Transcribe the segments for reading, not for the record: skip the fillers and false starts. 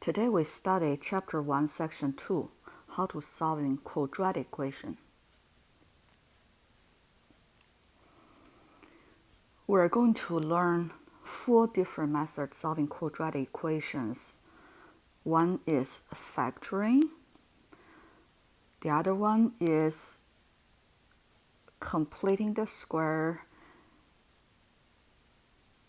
Today we study Chapter 1, Section 2, how to solve a quadratic equation. We're going to learn 4 different methods solving quadratic equations. One is factoring. The other one is completing the square.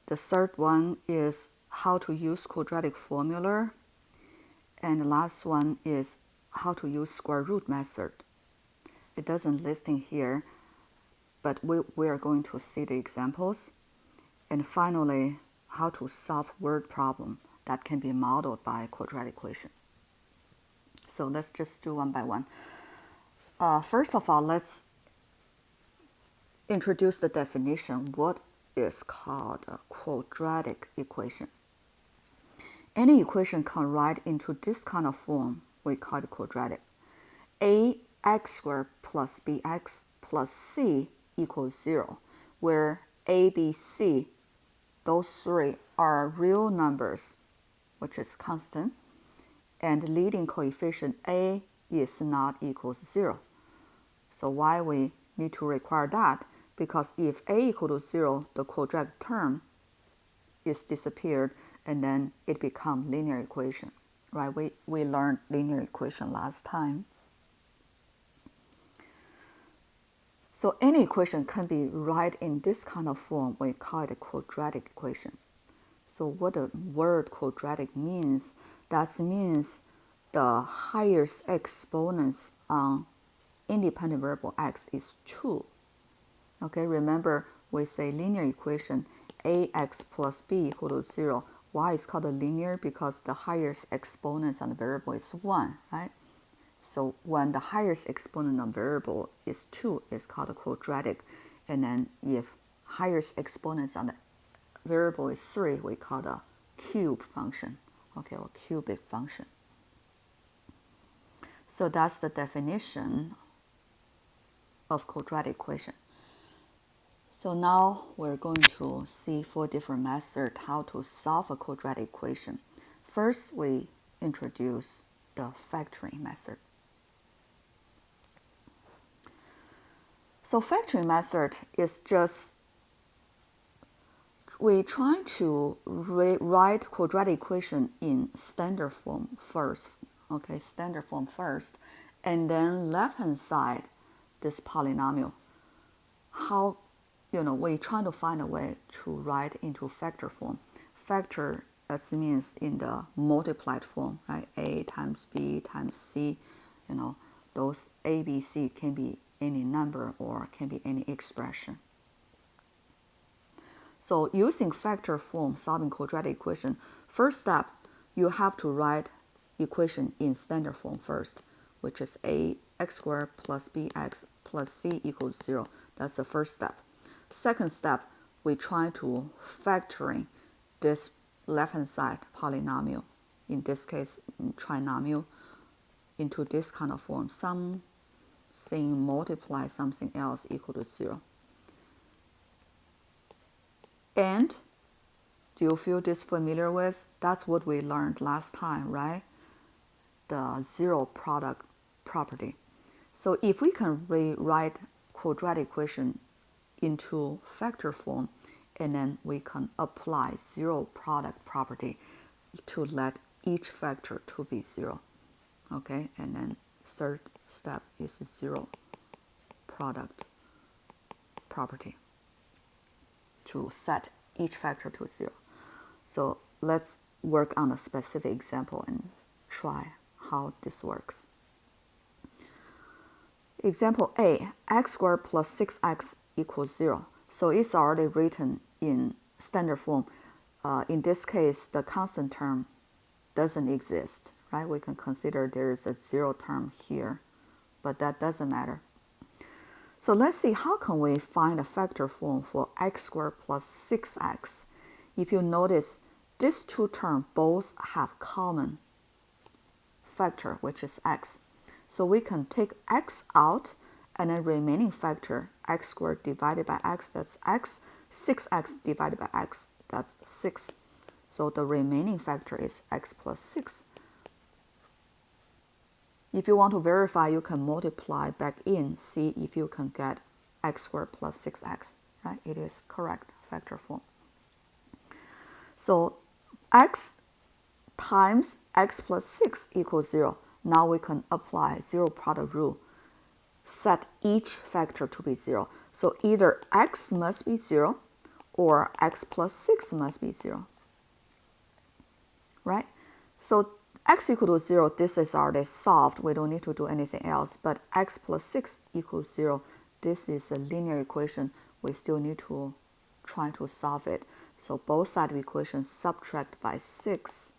The third one is how to use quadratic formula. And the last one is how to use square root method. It doesn't list in here, but we are going to see the examples. And finally, how to solve word problem that can be modeled by a quadratic equation. So let's just do one by one. First of all, let's introduce the definition. What is called a quadratic equation? Any equation can write into this kind of form, we call it quadratic. Ax squared plus bx plus c equals 0, where a, b, c, those three are real numbers, which is constant, and leading coefficient a is not equal to 0. So why we need to require that? Because if a equal to 0, the quadratic term is disappeared, and then it becomes linear equation, right? We learned linear equation last time. So any equation can be write in this kind of form. We call it a quadratic equation. So what the word quadratic means, that means the highest exponents on independent variable x is 2. Okay, remember we say linear equation ax plus b equal to 0. Why it's called a linear? Because the highest exponents on the variable is 1, right? So when the highest exponent on variable is 2, it's called a quadratic. And then if highest exponents on the variable is 3, we call it a cube function, okay, or cubic function. So that's the definition of quadratic equation. So now we're going to see 4 different methods how to solve a quadratic equation. First, we introduce the factoring method. So factoring method is just we try to write quadratic equation in standard form first, okay, standard form first, and then left hand side this polynomial. How we try to find a way to write into factor form. Factor means in the multiplied form, right? A times b times c, those a, b, c can be any number or can be any expression. So using factor form solving quadratic equation, first step, you have to write equation in standard form first, which is ax squared plus bx plus c equals 0. That's the first step. Second step, we try to factoring this left-hand side polynomial, in this case trinomial, into this kind of form. Something multiply something else equal to 0. And do you feel this familiar with? That's what we learned last time, right? The zero product property. So if we can rewrite quadratic equation into factor form, and then we can apply zero product property to let each factor to be 0. Okay, and then third step is zero product property to set each factor to 0. So let's work on a specific example and try how this works. Example A, x squared plus 6x equals 0. So it's already written in standard form. In this case, the constant term doesn't exist, right? We can consider there is a 0 term here, but that doesn't matter. So let's see, how can we find a factor form for x squared plus 6x? If you notice, these two terms both have common factor, which is x. So we can take x out, and then remaining factor, x squared divided by x, that's x. 6x divided by x, that's 6. So the remaining factor is x plus 6. If you want to verify, you can multiply back in, see if you can get x squared plus 6x, right? It is correct factor form. So x times x plus 6 equals 0. Now we can apply zero product rule. Set each factor to be 0. So either x must be 0 or x plus 6 must be 0. Right? So x equal to 0, this is already solved. We don't need to do anything else. But x plus 6 equals 0, this is a linear equation. We still need to try to solve it. So both sides of the equation subtract by 6.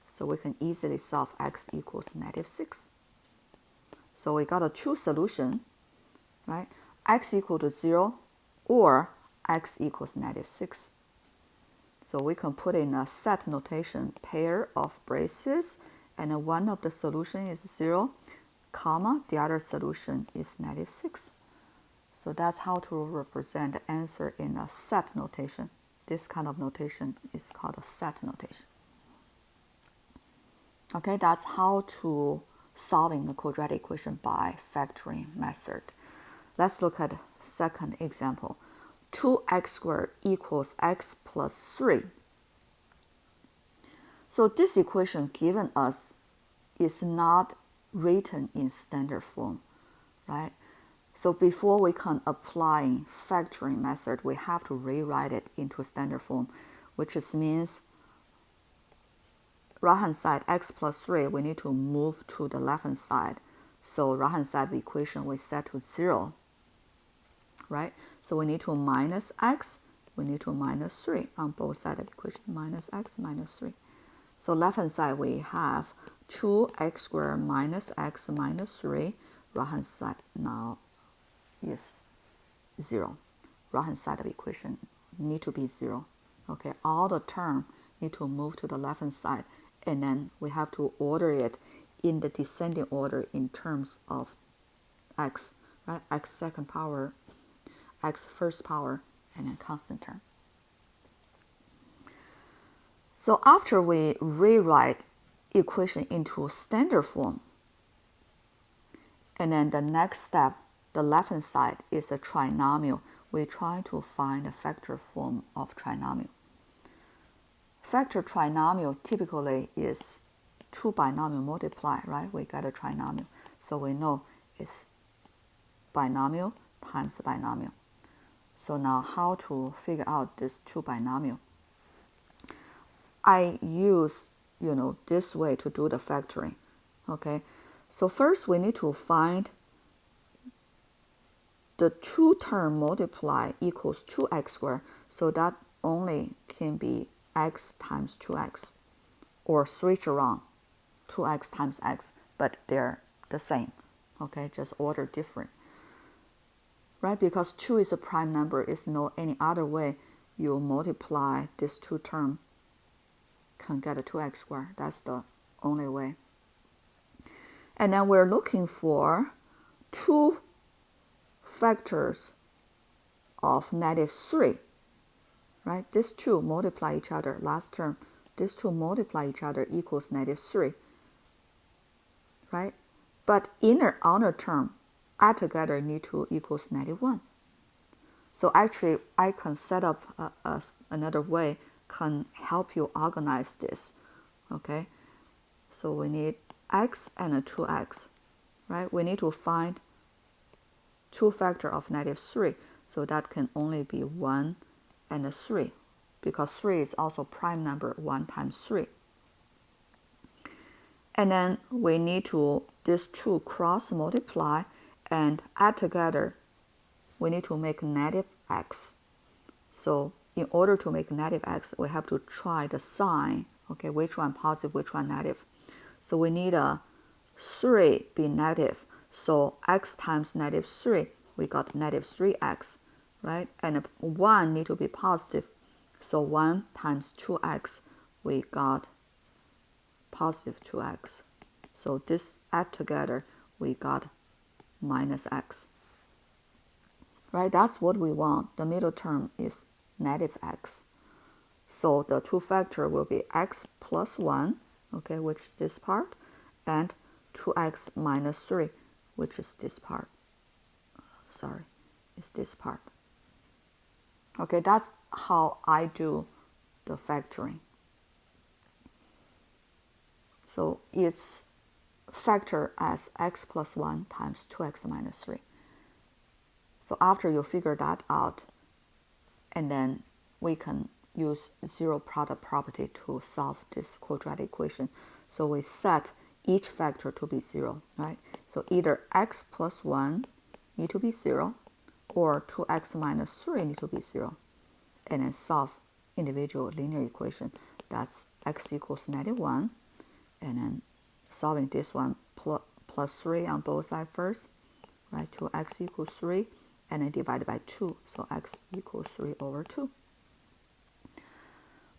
So we can easily solve x equals -6. So we got a true solution, right? X equal to 0 or x equals -6. So we can put in a set notation, pair of braces, and one of the solution is 0, comma, the other solution is -6. So that's how to represent the answer in a set notation. This kind of notation is called a set notation. Okay, that's how to solving the quadratic equation by factoring method. Let's look at second example. 2x squared equals x plus 3. So this equation given us is not written in standard form, right? So before we can apply factoring method, we have to rewrite it into standard form, which means right hand side x plus 3, we need to move to the left hand side. So right hand side of the equation we set to 0, right? So we need to minus x, we need to minus 3 on both sides of the equation, minus x minus 3. So left hand side we have 2x squared minus x minus 3. Right hand side now is 0. Right hand side of the equation need to be 0. Okay, all the term need to move to the left hand side, and then we have to order it in the descending order in terms of x, right? X second power, x first power, and then constant term. So after we rewrite equation into standard form, and then the next step, the left hand side is a trinomial. We try to find the factor form of trinomial. Factor trinomial typically is two binomial multiply, right? We get a trinomial. So we know it's binomial times binomial. So now how to figure out this two binomial? I use, this way to do the factoring, okay? So first we need to find the two term multiply equals 2x squared. So that only can be x times 2x, or switch around 2x times x, but they're the same, okay, just order different, right? Because 2 is a prime number, is no any other way you multiply this two term can get a 2x squared. That's the only way. And then we're looking for two factors of -3. Right? These two multiply each other. Last term, these two multiply each other equals -3. Right? But inner outer term add together need to equals -1. So actually, I can set up another way can help you organize this. Okay? So we need x and a 2x. Right? We need to find two factor of -3. So that can only be 1 and a 3, because 3 is also prime number, 1 times 3. And then we need to, these two cross multiply and add together, we need to make -x. So in order to make -x, we have to try the sign, okay, which one positive, which one negative. So we need a 3 be negative. So x times -3, we got -3x. Right? And 1 need to be positive. So 1 times 2x, we got positive 2x. So this add together, we got -x. Right? That's what we want. The middle term is -x. So the two factor will be x plus 1, okay, which is this part, and 2x minus 3, which is this part. Sorry, it's this part. Okay, that's how I do the factoring. So it's factor as x plus 1 times 2x minus 3. So after you figure that out, and then we can use zero product property to solve this quadratic equation. So we set each factor to be 0, right? So either x plus 1 need to be 0, or 2x minus 3 need to be 0, and then solve individual linear equation. That's x equals -1, and then solving this one plus 3 on both sides first, right? 2x equals 3, and then divided by 2, so x equals 3 over 2.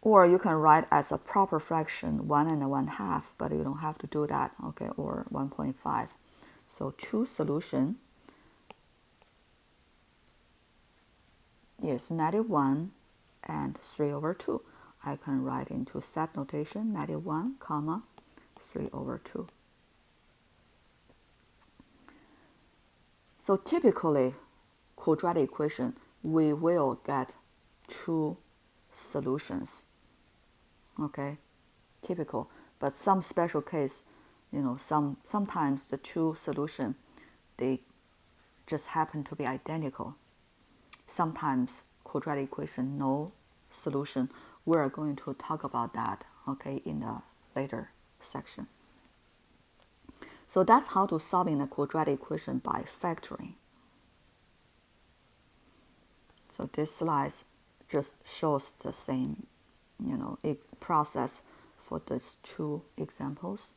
Or you can write as a proper fraction 1 and 1/2, but you don't have to do that, okay, or 1.5. So true solution is -1 and 3 over 2. I can write into set notation -1, comma, 3 over 2. So typically, quadratic equation, we will get two solutions, okay, typical. But some special case, sometimes the two solution, they just happen to be identical. Sometimes quadratic equation, no solution. We're going to talk about that, okay, in the later section. So that's how to solving a quadratic equation by factoring. So this slide just shows the same, process for these two examples.